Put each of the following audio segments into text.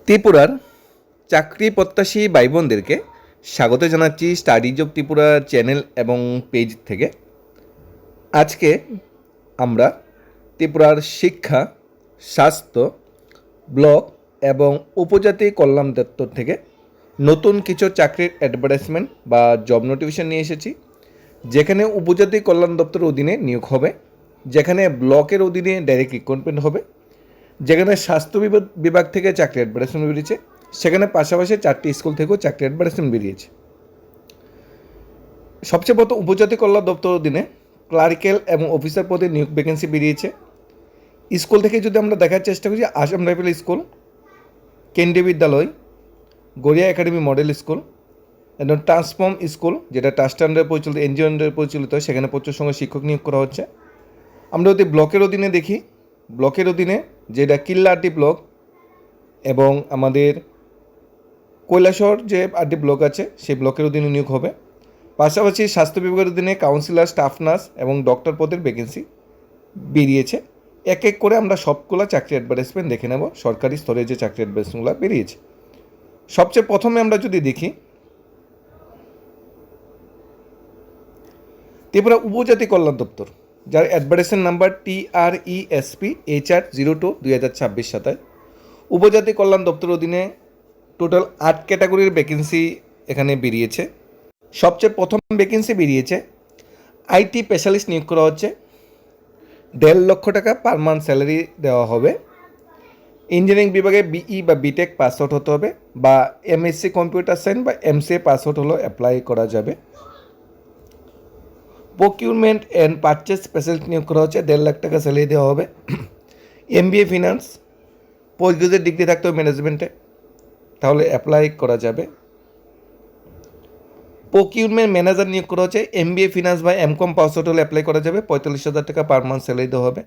ত্রিপুরার চাকরি প্রত্যাশী ভাই বোনদেরকে স্বাগত জানাচ্ছি স্টাডিজ অব ত্রিপুরা চ্যানেল এবং পেজ থেকে। আজকে আমরা ত্রিপুরার শিক্ষা, স্বাস্থ্য, ব্লক এবং উপজাতি কল্যাণ দপ্তর থেকে নতুন কিছু চাকরির অ্যাডভার্টাইজমেন্ট বা জব নোটিফিকেশন নিয়ে এসেছি, যেখানে উপজাতি কল্যাণ দপ্তরের অধীনে নিয়োগ হবে, যেখানে ব্লকের অধীনে ডাইরেক্ট রিক্রুটমেন্ট হবে, যেখানে স্বাস্থ্য বিভাগ থেকে চাকরি অ্যাডভার্টাইজমেন্ট বেরিয়েছে, সেখানে পাশাপাশি 4টি স্কুল থেকেও চাকরি অ্যাডভার্টাইজমেন্ট বেরিয়েছে। সবচেয়ে প্রথম উপজাতি কল্যাণ দপ্তর অধীনে ক্লারিক্যাল এবং অফিসার পদে নিয়োগ ভ্যাকেন্সি বেরিয়েছে। স্কুল থেকে যদি আমরা দেখার চেষ্টা করি, আসাম রাইফেল স্কুল, কেন্দ্রীয় বিদ্যালয়, গড়িয়া একাডেমি মডেল স্কুল এবং ট্রান্সফর্ম স্কুল, যেটা ট্রাস্ট আন্ডারে পরিচালিত, এনজিও আন্ডারে পরিচালিত, সেখানে প্রচুর সংখ্যক শিক্ষক নিয়োগ করা হচ্ছে। আমরা যদি ব্লকের অধীনে দেখি, ব্লকের অধীনে যেটা কিল্লাটি ব্লক এবং আমাদের কৈলাসহর যে 8টি ব্লক আছে, সেই ব্লকের অধীনে নিয়োগ হবে। পাশাপাশি স্বাস্থ্য বিভাগের অধীনে কাউন্সিলর, স্টাফ নার্স এবং ডক্টর পদের ভ্যাকেন্সি বেরিয়েছে। এক এক করে আমরা সবগুলো চাকরি অ্যাডভার্টাইজমেন্ট দেখে নেব, সরকারি স্তরে যে চাকরি অ্যাডভার্টাইজমেন্টগুলো বেরিয়েছে। সবচেয়ে প্রথমে আমরা যদি দেখি, ত্রিপুরা উপজাতি কল্যাণ দপ্তর, যার অ্যাডভার্টাইজমেন্ট নাম্বার TRESP HR02/2026 উপজাতি কল্যাণ দপ্তরের অধীনে টোটাল 8 ক্যাটাগরির ভ্যাকেন্সি এখানে বেরিয়েছে। সবচেয়ে প্রথম ভ্যাকেন্সি বেরিয়েছে আইটি স্পেশালিস্ট নিয়োগ করা হচ্ছে, 1.5 লক্ষ টাকা পার মান্থ স্যালারি দেওয়া হবে। ইঞ্জিনিয়ারিং বিভাগে বিই বা বিটেক পাস আউট হতে হবে, বা MSc কম্পিউটার সায়েন্স বা MCA পাস আউট হলেও অ্যাপ্লাই করা যাবে। প্রকিউরমেন্ট অ্যান্ড পারচেস স্পেশালিস্ট নিয়োগ করা হচ্ছে, 1.5 লাখ টাকা স্যালারি দেওয়া হবে। MBA finance, post graduate degree থাকতে হবে ম্যানেজমেন্টে, তাহলে অ্যাপ্লাই করা যাবে। প্রকিউরমেন্ট ম্যানেজার নিয়োগ করা হচ্ছে, MBA ফিনান্স বা MCOM পাস আউট হলে অ্যাপ্লাই করা যাবে, 45,000 টাকা পার মান্থ স্যালারি দেওয়া হবে।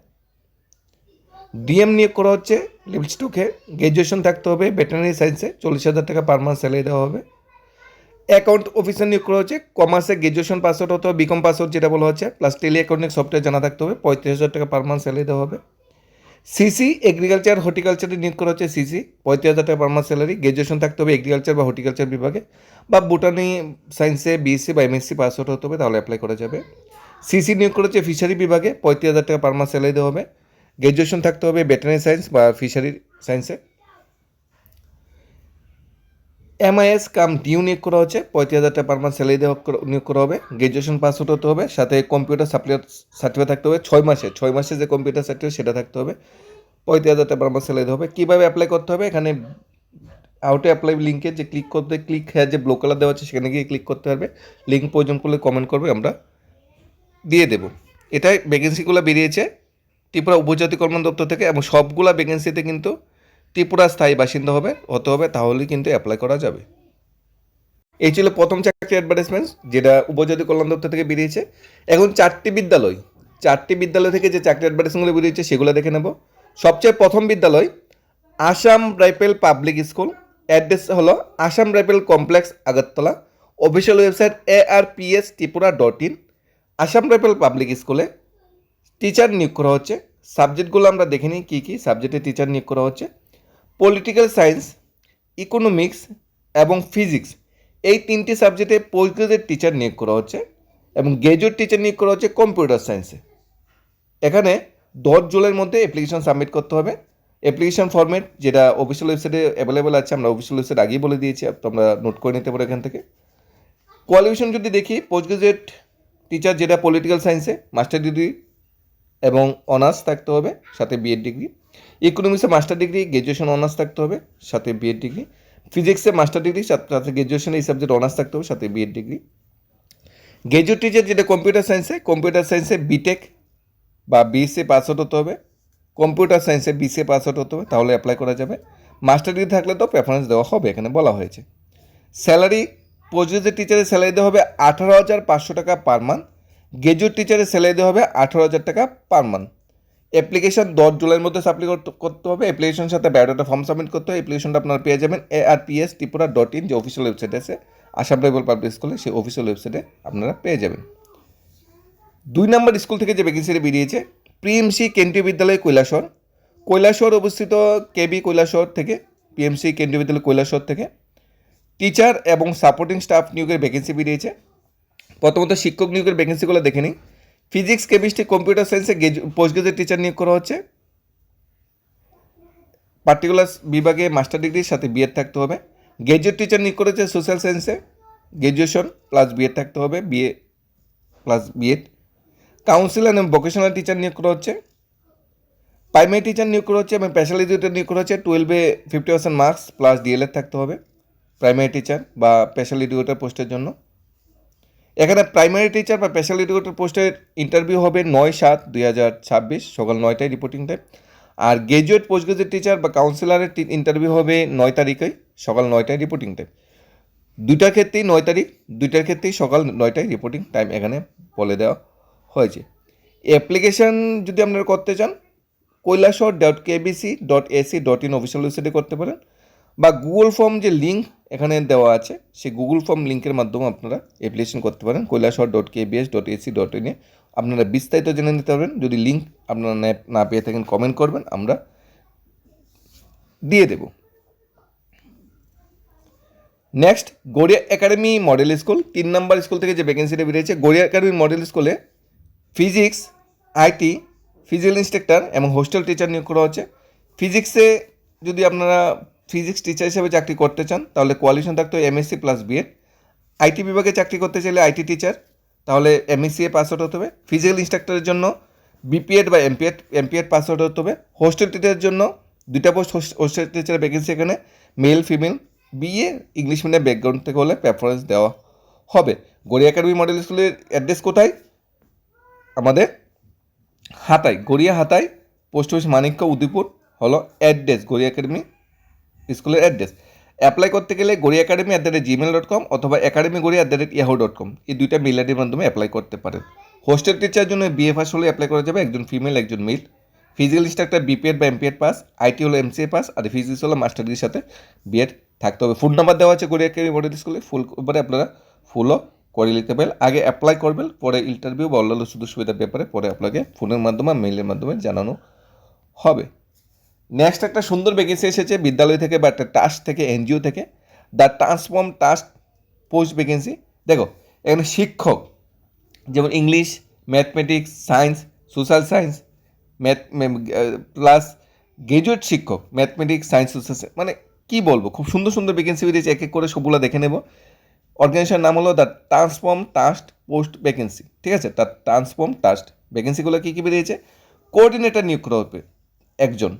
DM নিয়োগ করা হচ্ছে, লিভস্টকে গ্র্যাজুয়েশন থাকতে হবে ভেটেরিনারি সায়েন্সে, 40,000 টাকা পার মান্থ স্যালারি দেওয়া হবে। অ্যাকাউন্ট অফিসার নিয়োগ করা হচ্ছে, কমার্সে গ্র্যাজুয়েশন পাস আউট হতে হবে, BCom পাস আউট যেটা বলা হচ্ছে, প্লাস টেলি অ্যাকাউন্টিং সফটওয়্যার জানা থাকতে হবে, 35,000 টাকা পার মান্থ স্যালারি দেওয়া হবে। CC এগ্রিকালচার হর্টিকালচারে নিয়োগ করা হচ্ছে, CC 35,000 টাকা পার মান্থ স্যালারি, গ্র্যাজুয়েশন থাকতে হবে এগ্রিকালচার বা হর্টিকালচার বিভাগে, বা বোটানি সায়েন্সে BSc বা MSc পাস আউট হতে হবে, তাহলে অ্যাপ্লাই করা যাবে। CC নিয়োগ করা হচ্ছে ফিশারি বিভাগে, 35,000 টাকা পার মান্থ স্যালারি দেওয়া হবে, গ্র্যাজুয়েশন থাকতে হবে ভেটেরিনারি সায়েন্স বা ফিশারি সায়েন্সে। MIS কাম ডিউ নিয়োগ করা হচ্ছে, 35,000 টাকা পার মান্থ স্যালারি নিয়োগ করা হবে, গ্র্যাজুয়েশন পাস আউট হতে হবে, সাথে কম্পিউটার সার্টিফিকেট থাকতে হবে, 6 মাসে যে কম্পিউটার সার্টিফিকেট সেটা থাকতে হবে, 35,000 টাকা পার মান্থ স্যালারি হবে। কীভাবে অ্যাপ্লাই করতে হবে, এখানে আউটে অ্যাপ্লাই লিঙ্কে যে ক্লিক হ্যাঁ যে ব্লু কালার দেওয়া আছে সেখানে গিয়ে ক্লিক করতে হবে। লিঙ্ক প্রয়োজন করলে কমেন্ট করবে, আমরা দিয়ে দেবো। এটাই ভ্যাকেন্সিগুলো বেরিয়েছে ত্রিপুরা উপজাতি কল্যাণ দপ্তর থেকে, এবং সবগুলা ভ্যাকেন্সিতে কিন্তু ত্রিপুরা স্থায়ী বাসিন্দা হতে হবে, তাহলেই কিন্তু অ্যাপ্লাই করা যাবে। এই ছিল প্রথম চাকরি অ্যাডভার্টাইজমেন্ট, যেটা উপজাতি কল্যাণ দপ্তর থেকে বেরিয়েছে। এখন 4টি বিদ্যালয় থেকে যে চাকরি অ্যাডভার্টাইজমেন্টগুলো বেরিয়েছে সেগুলো দেখে নেব। সবচেয়ে প্রথম বিদ্যালয় Assam rifle public school, address হলো Assam rifle complex, Agartala. Official website ARPS-tripura.in। Assam rifle public স্কুলে টিচার নিয়োগ করা হচ্ছে। সাবজেক্টগুলো আমরা দেখে নিই কী কী সাবজেক্টে টিচার নিয়োগ করা হচ্ছে। পলিটিক্যাল সায়েন্স, ইকোনমিক্স এবং ফিজিক্স, এই 3টি সাবজেক্টে পোস্ট গ্রাজুয়েট টিচার নিয়োগ করা হচ্ছে, এবং গ্র্যাজুয়েট টিচার নিয়োগ করা হচ্ছে কম্পিউটার সায়েন্সে। এখানে 10 জুলাইয়ের মধ্যে অ্যাপ্লিকেশন সাবমিট করতে হবে। অ্যাপ্লিকেশন ফরম্যাট যেটা অফিসিয়াল ওয়েবসাইটে অ্যাভেলেবেল আছে, আমরা অফিসিয়াল ওয়েবসাইট আগেই বলে দিয়েছি, তোমরা নোট করে নিতে পারো এখান থেকে। কোয়ালিফিকেশন যদি দেখি, পোস্ট গ্রাজুয়েট টিচার যেটা পলিটিক্যাল সায়েন্সে মাস্টার ডিগ্রি এবং অনার্স থাকতে হবে, সাথে বিএড ডিগ্রি। ইকোনমিক্সে মাস্টার ডিগ্রি, গ্র্যাজুয়েশন অনার্স থাকতে হবে, সাথে বিএড ডিগ্রি। ফিজিক্সে মাস্টার ডিগ্রি, সাথে গ্র্যাজুয়েশন এই সাবজেক্ট অনার্স থাকতে হবে, সাথে বিএড ডিগ্রি। গ্র্যাজুয়েট টিচার যেটা কম্পিউটার সায়েন্সে বিটেক বা BSc পাস আউট হতে হবে, কম্পিউটার সায়েন্সে BCA পাস আউট হতে হবে, তাহলে অ্যাপ্লাই করা যাবে। মাস্টার ডিগ্রি থাকলে তো প্রেফারেন্স দেওয়া হবে, এখানে বলা হয়েছে। স্যালারি, পোস্ট গ্রাজুয়েট টিচারের স্যালারি দেওয়া হবে 18,500 টাকা পার মান্থ, গ্র্যাজুয়েট টিচারের স্যালারি দেওয়া হবে 18,000 টাকা পার মান্থ। অ্যাপ্লিকেশন 10 জুলাইয়ের মধ্যে সাবমিট করতে হবে। অ্যাপ্লিকেশনের সাথে বায়োডাটা ফর্ম সাবমিট করতে হবে। অ্যাপ্লিকেশনটা আপনারা পেয়ে যাবেন ARPS-tripura.in, যে অফিসিয়াল ওয়েবসাইট আছে আসাম রাইফেল পাবলিক স্কুলে, সেই অফিসিয়াল ওয়েবসাইটে আপনারা পেয়ে যাবেন। 2 নম্বর স্কুল থেকে যে ভ্যাকেন্সিটা বেরিয়েছে, PMC কেন্দ্রীয় বিদ্যালয় কৈলাসহর অবস্থিত KB কৈলাসহর থেকে পিএমসি কেন্দ্রীয় বিদ্যালয় কৈলাসহর থেকে। টিচার এবং সাপোর্টিং স্টাফ নিয়োগের ভ্যাকেন্সি বেরিয়েছে। প্রথমত শিক্ষক নিয়োগের ভ্যাকেন্সিগুলো দেখে নিই। ফিজিক্স, কেমিস্ট্রি, কম্পিউটার সায়েন্সে পোস্ট গ্রাজুয়েট টিচার নিয়োগ করা হচ্ছে। পার্টিকুলার বিভাগে মাস্টার ডিগ্রির সাথে বিএড থাকতে হবে। গ্র্যাজুয়েট টিচার নিয়োগ করেছে সোশ্যাল সায়েন্সে, গ্র্যাজুয়েশন প্লাস বিএড থাকতে হবে, বিএ প্লাস বিএড। কাউন্সিলর এবং ভোকেশনাল টিচার নিয়োগ করা হচ্ছে। প্রাইমারি টিচার নিয়োগ করা হচ্ছে এবং স্পেশাল এডুকেটর নিয়োগ করা হচ্ছে। 12-এ 50% মার্কস প্লাস ডিএলএড থাকতে হবে প্রাইমারি টিচার বা স্পেশাল এডুকেটর পোস্টের জন্য। এখানে প্রাইমারি টিচার বা স্পেশাল এডুকেটর পোস্টের ইন্টারভিউ হবে 9/7/2026 সকাল 9টায় রিপোর্টিং টাইম। আর গ্র্যাজুয়েট পোস্ট গ্রাজুয়েট টিচার বা কাউন্সিলরের ইন্টারভিউ হবে 9 তারিখে সকাল 9টায় রিপোর্টিং টাইম। দুইটার ক্ষেত্রেই 9 তারিখ, দুইটার ক্ষেত্রেই সকাল 9টায় রিপোর্টিং টাইম এখানে বলে দেওয়া হয়েছে। অ্যাপ্লিকেশান যদি আপনারা করতে চান কৈলাসহর.kbc.ac.in অফিসিয়াল ওয়েবসাইটে করতে পারেন, বা গুগল ফর্ম যে লিঙ্ক এখানে দেওয়া আছে সেই গুগল ফর্ম লিঙ্কের মাধ্যমে আপনারা অ্যাপ্লিকেশন করতে পারেন। কৈলাসহর.kbs.ac.in আপনারা বিস্তারিত জেনে নিতে পারবেন। যদি লিঙ্ক আপনারা না পেয়ে থাকেন কমেন্ট করবেন, আমরা দিয়ে দেব। Next, Garia academy model school 3 নম্বর স্কুল থেকে যে ভ্যাকেন্সিটা বেরিয়েছে, গড়িয়া একাডেমি মডেল স্কুলে ফিজিক্স, আইটি, ফিজিক্যাল ইন্সট্রাক্টর এবং হোস্টেল টিচার নিয়োগ করা হচ্ছে। ফিজিক্সে যদি আপনারা ফিজিক্স টিচার হিসেবে চাকরি করতে চান তাহলে কোয়ালিফিকেশন থাকতে হবে এমএসসি প্লাস বিএড। আইটি বিভাগে চাকরি করতে চাইলে আইটি টিচার তাহলে এমএসসি পাস আউট হতে হবে। ফিজিক্যাল ইন্সট্রাক্টরের জন্য বিপিএড বা এমপিএড পাস আউট হতে হবে। হোস্টেল টিচারের জন্য 2টা পোস্ট হোস্টেল টিচারের ভ্যাকেন্সি এখানে, male female, BA English medium background থেকে হলে প্রেফারেন্স দেওয়া হবে। গড়িয়া একাডেমি মডেল স্কুলের অ্যাড্রেস কোথায়? আমাদের হাতাই, গড়িয়া হাতাই, পোস্ট অফিস মানিক্য, উদয়পুর হলো অ্যাড্রেস গড়িয়া একাডেমি স্কুলের অ্যাড্রেস। অ্যাপ্লাই করতে গেলে গড়িয়া একাডেমি@gmail.com অথবা academygori@yahoo.com এই দুইটা মেল আইডির মাধ্যমে অ্যাপ্লাই করতে পারেন। হোস্টেল টিচারের জন্য বিএ পাস হলে অ্যাপ্লাই করা যাবে, একজন ফিমেল একজন মেল। ফিজিক্যাল ইন্সট্রাক্টর বিপিএড বা এমপিএড পাস, আইটি হলো এমসিএ পাস, আর ফিজিক্স হলো মাস্টার ডিগ্রির সাথে বিএড থাকতে হবে। ফোন নাম্বার দেওয়া আছে গড়িয়া একাডেমি মডেল স্কুলে, ফুল করে আপনারা ফুলও করে নিতে পারেন। আগে অ্যাপ্লাই করবেন, পরে ইন্টারভিউ বা অন্যান্য সুযোগ সুবিধার ব্যাপারে পরে আপনাকে ফোনের মাধ্যমে মেইলের মাধ্যমে জানানো হবে। নেক্সট একটা সুন্দর ভ্যাকেন্সি এসেছে বিদ্যালয় থেকে বা একটা ট্রাস্ট থেকে, এনজিও থেকে, the transform trust post vacancy. দেখো এখানে শিক্ষক যেমন English, mathematics, science, social science, plus graduate শিক্ষক ম্যাথমেটিক্স, সায়েন্স, সোশ্যাল সায়েন্স, মানে কী বলবো, খুব সুন্দর সুন্দর ভ্যাকেন্সি বেরিয়েছে। এক এক করে সবগুলো দেখে নেব। অর্গানাইজেশনের নাম হলো the transform trust post vacancy, ঠিক আছে? দ্য ট্রান্সফর্ম ট্রাস্ট ভ্যাকেন্সিগুলো কী কী বেরিয়েছে? কোঅর্ডিনেটর নিয়োগ করা হবে একজন,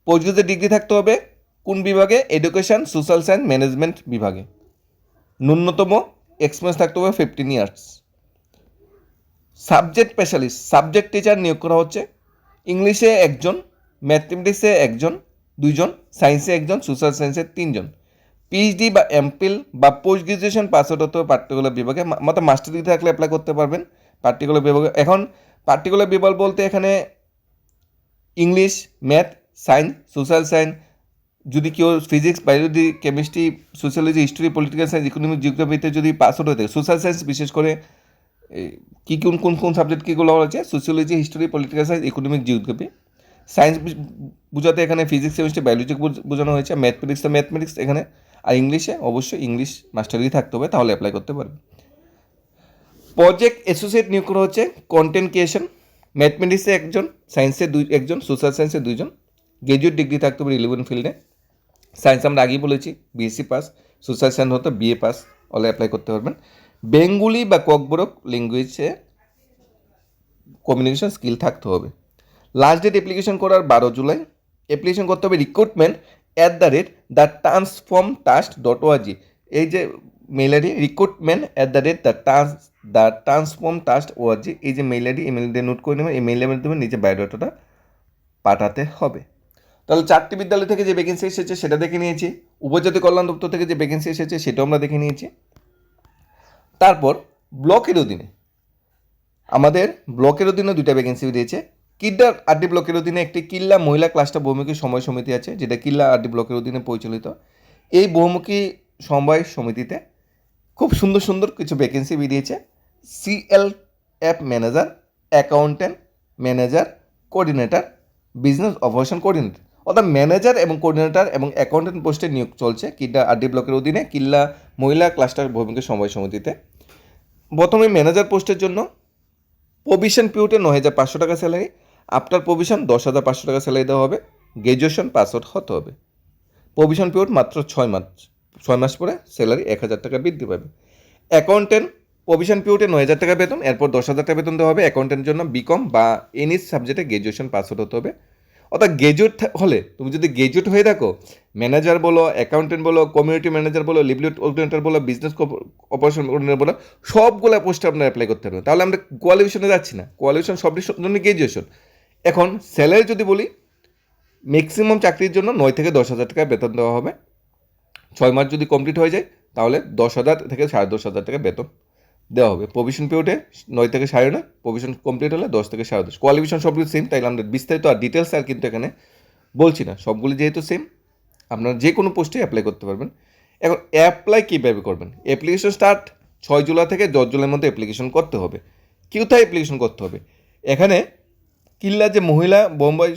পোস্ট গ্রাজুয়েট ডিগ্রি থাকতে হবে কোন বিভাগে? এডুকেশন, সোশ্যাল সায়েন্স, ম্যানেজমেন্ট বিভাগে। ন্যূনতম এক্সপিরিয়েন্স থাকতে হবে 15 years. Subject specialist subject teacher নিয়োগ করা হচ্ছে। ইংলিশে একজন, ম্যাথমেটিক্সে একজন, 2জন, সায়েন্সে একজন, সোশ্যাল সায়েন্সে 3জন। পিএইচডি বা এমপিল বা পোস্ট গ্রাজুয়েশন পাস আউট হতে হবে পার্টিকুলার বিভাগে, মাত্র মাস্টার ডিগ্রি থাকলে অ্যাপ্লাই করতে পারবেন পার্টিকুলার বিভাগে। এখন পার্টিকুলার বিভাগ বলতে এখানে English, math, science, social science, যদি কেউ physics, biology, chemistry, sociology, history, political science, economic, জিওগ্রাফিতে যদি পাস আউট হয়ে থাকে, সোশ্যাল সায়েন্স বিশেষ করে কী কোন কোন কোন সাবজেক্ট কীগুলো রয়েছে? Sociology, history, political science, economic, geography. Science বোঝাতে এখানে ফিজিক্স, কেমিস্ট্রি, বায়োলজি বোঝানো হয়েছে। ম্যাথমেটিক্স এখানে, আর ইংলিশে অবশ্যই ইংলিশ মাস্টার ডিগ্রি থাকতে হবে, তাহলে অ্যাপ্লাই করতে পারবে। প্রজেক্ট অ্যাসোসিয়েট নিয়োগ করা হচ্ছে কন্টেন্ট ক্রিয়েশন, ম্যাথমেটিক্সে একজন, সায়েন্সে একজন, সোশ্যাল সায়েন্সে 2জন। গ্র্যাজুয়েট ডিগ্রি থাকতে হবে রিলেভেন্ট ফিল্ডে। সায়েন্স আমরা আগেই বলেছি বিএসসি পাস, সোশ্যাল সায়েন্স হতে বিএ পাস হলে অ্যাপ্লাই করতে পারবেন। বেঙ্গলি বা ককবরক ল্যাঙ্গুয়েজে কমিউনিকেশন স্কিল থাকতে হবে। লাস্ট ডেট অ্যাপ্লিকেশন করার 12 জুলাই। অ্যাপ্লিকেশন করতে হবে recruitment@thetransformtrust.org এই যে মেইল আইডি, recruitment@thetransformtrust.org এই যে মেইল আইডি, এই মেইল আইডি নোট করে নেবেন। এই মেইলের মাধ্যমে নিজে বায়োডাটাটা পাঠাতে হবে। তাহলে 4টি বিদ্যালয় থেকে যে ভ্যাকেন্সি এসেছে সেটা দেখে নিয়েছি। উপজাতি কল্যাণ দপ্তর থেকে যে ভ্যাকেন্সি এসেছে সেটাও আমরা দেখে নিয়েছি। তারপর ব্লকের অধীনে আমাদের ব্লকের অধীনে 2টা ভ্যাকেন্সি দিয়েছে। কিল্লা আরডি ব্লকের অধীনে একটি কিল্লা মহিলা ক্লাস্টার বহুমুখী সমবায় সমিতি আছে, যেটা কিল্লা আরডি ব্লকের অধীনে পরিচালিত। এই বহুমুখী সমবায় সমিতিতে খুব সুন্দর সুন্দর কিছু ভ্যাকেন্সি বেরিয়েছে। CLF manager, accountant manager, coordinator, business operation coordinator. অর্থাৎ ম্যানেজার এবং কোঅর্ডিনেটর এবং অ্যাকাউন্টেন্ট পোস্টে নিয়োগ চলছে কিল্লা আরডি ব্লকের অধীনে কিল্লা মহিলা ক্লাস্টার ভূমিকা সমবায় সমিতিতে। প্রথমে ম্যানেজার পোস্টের জন্য প্রভিশন পিরিয়ডে 9,500 টাকা স্যালারি, আফটার প্রভিশন 10,500 টাকা স্যালারি দেওয়া হবে, গ্র্যাজুয়েশন পাস আউট হতে হবে। প্রভিশন পিরিয়ড মাত্র 6 মাস পরে স্যালারি 1,000 টাকা বৃদ্ধি পাবে। অ্যাকাউন্টেন্ট প্রভিশন পিরিয়ডে 9,000 টাকা বেতন, এরপর 10,000 টাকা বেতন দেওয়া হবে। অ্যাকাউন্টেন্টের জন্য বিকম বা এনি সাবজেক্টে গ্র্যাজুয়েশন পাস আউট হতে হবে। অর্থাৎ গ্র্যাজুয়েট হলে, তুমি যদি গ্র্যাজুয়েট হয়ে থাকো, ম্যানেজার বলো, অ্যাকাউন্টেন্ট বলো, কমিউনিটি ম্যানেজার বলো, লিভলিহুড কোঅর্ডিনেটর বলো, বিজনেস অপারেশন কোঅর্ডিনেটর বলো, সবগুলো পোস্টে আপনারা অ্যাপ্লাই করতে পারবেন। তাহলে আমরা কোয়ালিফিকেশনে যাচ্ছি না, কোয়ালিফিকেশন সবটির জন্য গ্র্যাজুয়েশন। এখন স্যালারি যদি বলি, ম্যাক্সিমাম চাকরির জন্য 9 থেকে 10,000 টাকা বেতন দেওয়া হবে। 6 মাস যদি কমপ্লিট হয়ে যায় তাহলে 10,000 থেকে 10,500 টাকা বেতন দেওয়া হবে। প্রভিশন পিরিয়ডে 9 থেকে 9.5, প্রভিশন কমপ্লিট হলে 10 থেকে 10.5। কোয়ালিফিকেশন সবগুলো সেম, তাইলে আমরা বিস্তারিত আর ডিটেলস আর কিন্তু এখানে বলছি না, সবগুলি যেহেতু সেম আপনারা যে কোনো পোস্টে অ্যাপ্লাই করতে পারবেন। এখন অ্যাপ্লাই কীভাবে করবেন? অ্যাপ্লিকেশন স্টার্ট 6 জুলাই থেকে 10 জুলাইয়ের মধ্যে অ্যাপ্লিকেশন করতে হবে। কোথায় অ্যাপ্লিকেশন করতে হবে? এখানে কিল্লা যে মহিলা বোম্বাই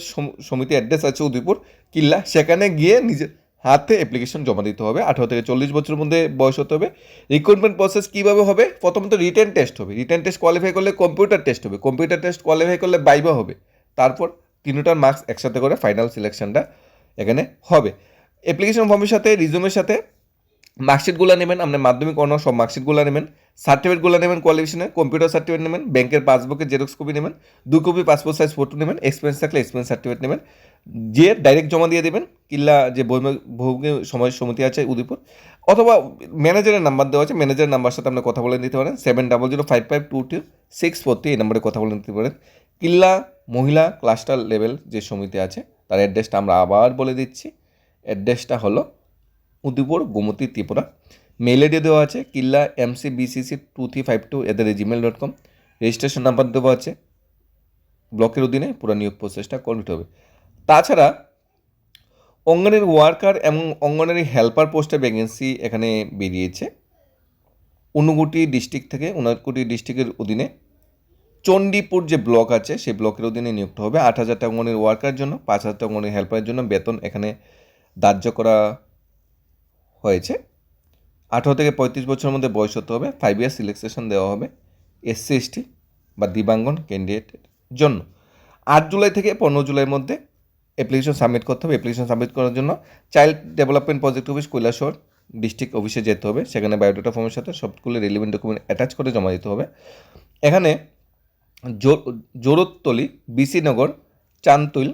সমিতি অ্যাড্রেস আছে উদয়পুর কিল্লা, সেখানে গিয়ে নিজের হাতে অ্যাপ্লিকেশন জমা দিতে হবে। 18 থেকে 40 বছরের মধ্যে বয়স হতে হবে। রিক্রুটমেন্ট প্রসেস কীভাবে হবে? প্রথমত রিটেন টেস্ট হবে, রিটেন টেস্ট কোয়ালিফাই করলে কম্পিউটার টেস্ট হবে, কম্পিউটার টেস্ট কোয়ালিফাই করলে বাইবা হবে, তারপর 3টার মার্কস একসাথে করে ফাইনাল সিলেকশনটা এখানে হবে। অ্যাপ্লিকেশন ফর্মের সাথে রিজুমের সাথে মার্কশিটগুলো নেবেন, আপনার মাধ্যমিক অন্য সব মার্কশিটগুলো নেবেন, সার্টিফিকেটগুলো নেবেন, কোয়ালিফিকেশনের কম্পিউটার সার্টিফিকেট নেবেন, ব্যাংকের পাসবুকের জেরক্স কপি নেবেন, 2 কপি পাসপোর্ট সাইজ ফটো নেবেন, এক্সপিরিয়েন্স থাকলে এক্সপিরিয়েন্স সার্টিফিকেট নেবেন, যে ডাইরেক্ট জমা দিয়ে দেবেন কিল্লা যে ভৌমিক সময় সমিতি আছে উদয়পুর, অথবা ম্যানেজারের নাম্বার দেওয়া আছে, ম্যানেজারের নাম্বার সাথে আপনি কথা বলে নিতে পারেন। 7005522643 এই নাম্বারে কথা বলে নিতে পারেন। কিল্লা মহিলা ক্লাস্টার লেভেল যে সমিতি আছে তার অ্যাড্রেসটা আমরা আবার বলে দিচ্ছি। অ্যাড্রেসটা হলো উদয়পুর গোমতী ত্রিপুরা। মেল আইডি দেওয়া আছে কিল্লা mcbcc2352@gmail.com। রেজিস্ট্রেশন নাম্বার দেওয়া আছে। ব্লকের অধীনে পুরো নিয়োগ প্রসেসটা কমপ্লিট হবে। তাছাড়া অঙ্গনের ওয়ার্কার এবং অঙ্গনারী হেল্পার পোস্টে ভ্যাকেন্সি এখানে বেরিয়েছে। ঊনকোটি ডিস্ট্রিক্ট থেকে, ঊনকোটি ডিস্ট্রিক্টের অধীনে চণ্ডীপুর যে ব্লক আছে সেই ব্লকের অধীনে নিয়োগটা হবে। 8,000 টাকা অঙ্গনের ওয়ার্কার জন্য, 5,000 টাকা অঙ্গনের হেল্পারের জন্য বেতন এখানে ধার্য করা হয়েছে। 18 থেকে 35 বছরের মধ্যে বয়স হতে হবে। 5 ইয়ার সিলেকশন দেওয়া হবে SC/ST বা দিব্যাঙ্গন ক্যান্ডিডেটের জন্য। 8 জুলাই থেকে 15 জুলাইয়ের মধ্যে অ্যাপ্লিকেশন সাবমিট করতে হবে। অ্যাপ্লিকেশন সাবমিট করার জন্য child development project office Kailashahar district অফিসে যেতে হবে। সেখানে বায়োডাটা ফর্মের সাথে সবগুলো রিলেভেন্ট ডকুমেন্ট অ্যাটাচ করে জমা দিতে হবে। এখানে জোরতলি, বিসিনগর, চান্তুইল,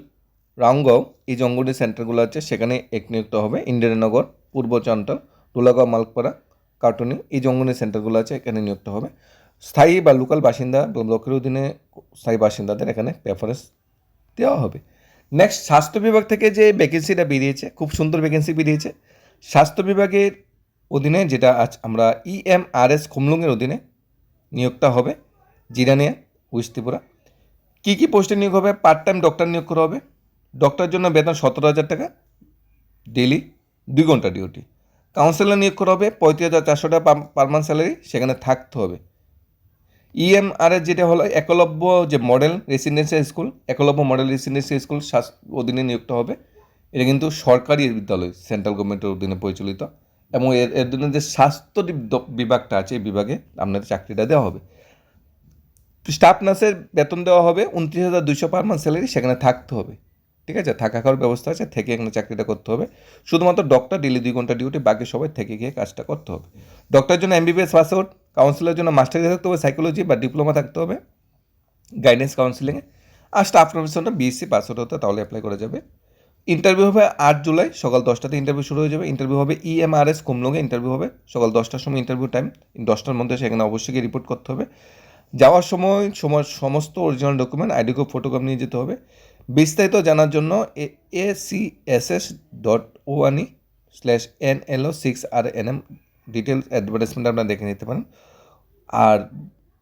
রামগাঁও এই যে অঙ্গনওয়াড়ি সেন্টারগুলো আছে সেখানে এক নিযুক্ত হবে। ইন্দিরানগর, পূর্ব চন্টল, টুলাগাঁও, মালকপাড়া, কাটুনি এই যে অঙ্গনওয়াড়ি সেন্টারগুলো আছে এখানে নিযুক্ত হবে। স্থায়ী বা লোকাল বাসিন্দা ব্লকের অধীনে স্থায়ী বাসিন্দাদের এখানে প্রেফারেন্স দেওয়া হবে। নেক্সট, স্বাস্থ্য বিভাগ থেকে যে ভ্যাকেন্সিটা বেরিয়েছে, খুব সুন্দর ভ্যাকেন্সি বেরিয়েছে। স্বাস্থ্য বিভাগের অধীনে যেটা আজ আমরা EMRS খুমলুঙের অধীনে নিয়োগটা হবে জিরানিয়া, ওয়েস্ট ত্রিপুরা। কী কী পোস্টে নিয়োগ হবে? পার্ট টাইম ডক্টর নিয়োগ করা হবে। ডক্টরের জন্য বেতন 17,000 টাকা, ডেলি 2 ঘন্টা ডিউটি। কাউন্সিলর নিয়োগ করা হবে 35,400 টাকা পার মান্থ স্যালারি, সেখানে থাকতে হবে। EMRS যেটা হলো একলব্য যে model residential school, Eklavya model residential school অধীনে নিয়োগটা হবে। এটা কিন্তু সরকারি বিদ্যালয়, সেন্ট্রাল গভর্নমেন্টের অধীনে পরিচালিত, এবং এর অধীনে যে স্বাস্থ্য বিভাগটা আছে এই বিভাগে আপনাদের চাকরিটা দেওয়া হবে। স্টাফ নার্সের বেতন দেওয়া হবে 29,200 পার মান্থ স্যালারি, সেখানে থাকতে হবে। ঠিক আছে, থাকা খাওয়ার ব্যবস্থা আছে, থেকে এখানে চাকরিটা করতে হবে। শুধুমাত্র ডক্টর ডেলি 2 ঘন্টা ডিউটি, বাকি সবাই থেকে গিয়ে কাজটা করতে হবে। ডক্টরের জন্য MBBS পাস আউট, কাউন্সিলের জন্য মাস্টারি থাকতে হবে, সাইকোলজি বা ডিপ্লোমা থাকতে হবে গাইডেন্স কাউন্সিলিংয়ে, আর স্টাফ প্রফেশনটা BSc পাস আউট হতে, তাহলে অ্যাপ্লাই করা যাবে। ইন্টারভিউ হবে 8 জুলাই সকাল 10টাতে ইন্টারভিউ শুরু হয়ে যাবে। ইন্টারভিউ হবে EMRS কুমলুঙে, ইন্টারভিউ হবে সকাল 10টার সময় ইন্টারভিউ টাইম। 10টার মধ্যে সেখানে অবশ্যই গিয়ে রিপোর্ট করতে হবে। যাওয়ার সময় সমস্ত original document, ID copy, photocopy নিয়ে যেতে হবে। বিস্তারিত জানার জন্য acss.one/NLO6RNM ডিটেলস অ্যাডভার্টাইজমেন্ট আপনারা দেখে নিতে পারেন। আর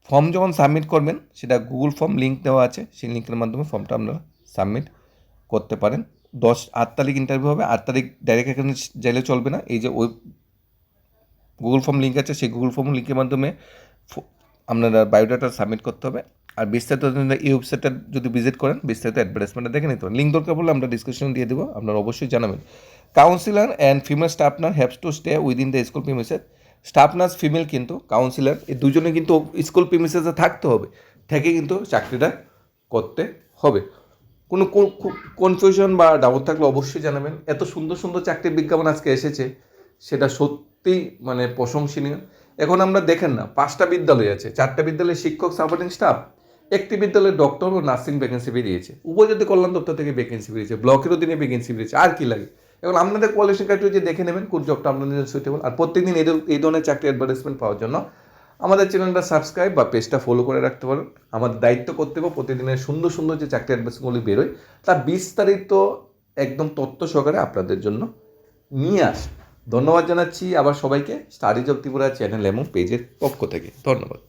ফর্ম যখন সাবমিট করবেন সেটা গুগল ফর্ম লিঙ্ক দেওয়া আছে, সেই লিঙ্কের মাধ্যমে ফর্মটা আপনারা সাবমিট করতে পারেন। 8 তারিখ ইন্টারভিউ হবে। 8 তারিখ ডাইরেক্ট এখানে চাইলে চলবে না, এই যে ওই গুগল ফর্ম লিঙ্ক আছে সেই গুগল ফর্ম লিঙ্কের মাধ্যমে আপনারা বায়োডাটা সাবমিট করতে হবে। আর বিস্তারিত এই ওয়েবসাইটটা যদি ভিজিট করেন বিস্তারিত অ্যাডভার্টাইজমেন্টটা দেখে নিতে পারেন। লিঙ্ক দরকার পড়লে আমরা ডিসক্রিপশন দিয়ে দেবো, আপনারা অবশ্যই জানাবেন। Councillor and female staff nurse haves to stay within the school premises. Staff nurse female কিন্তু কাউন্সিলর এই দুজনে কিন্তু স্কুল প্রিমিসেসে থাকতে হবে, থেকে কিন্তু চাকরিটা করতে হবে। কোনো কনফিউশন বা ডাউট থাকলে অবশ্যই জানাবেন। এত সুন্দর সুন্দর চাকরির বিজ্ঞাপন আজকে এসেছে, সেটা সত্যিই মানে প্রশংসনীয়। এখন আমরা দেখেন না, 5টা বিদ্যালয় আছে, 4টা বিদ্যালয়ে শিক্ষক সাপোর্টিং স্টাফ, একটি বিদ্যালয়ে ডক্টর ও নার্সিং ভ্যাকেন্সি বেরিয়েছে, উপজাতি কল্যাণ দপ্তর থেকে ভ্যাকেন্সি বেরিয়েছে, ব্লকের অধীনে ভ্যাকেন্সি বেরিয়েছে, আর কি লাগে। এখন আপনাদের কোয়ালিফিকেশন ক্রাইটেরিয়া দেখে নেবেন কোন জবটা আপনাদের জন্য সুইটেবল। আর প্রত্যেকদিন এই ধরনের চাকরি অ্যাডভার্টাইজমেন্ট পাওয়ার জন্য আমাদের চ্যানেলটা সাবস্ক্রাইব বা পেজটা ফলো করে রাখতে পারেন। আমাদের দায়িত্ব করতে হবে প্রতিদিনের সুন্দর সুন্দর যে চাকরি অ্যাডভার্টাইজমেন্টগুলি বেরোয় তার বিস্তারিত একদম তথ্য সহকারে আপনাদের জন্য নিয়ে আসে। ধন্যবাদ জানাচ্ছি আবার সবাইকে স্টাডিজ অফ ত্রিপুরা চ্যানেল এবং পেজের পক্ষ থেকে। ধন্যবাদ।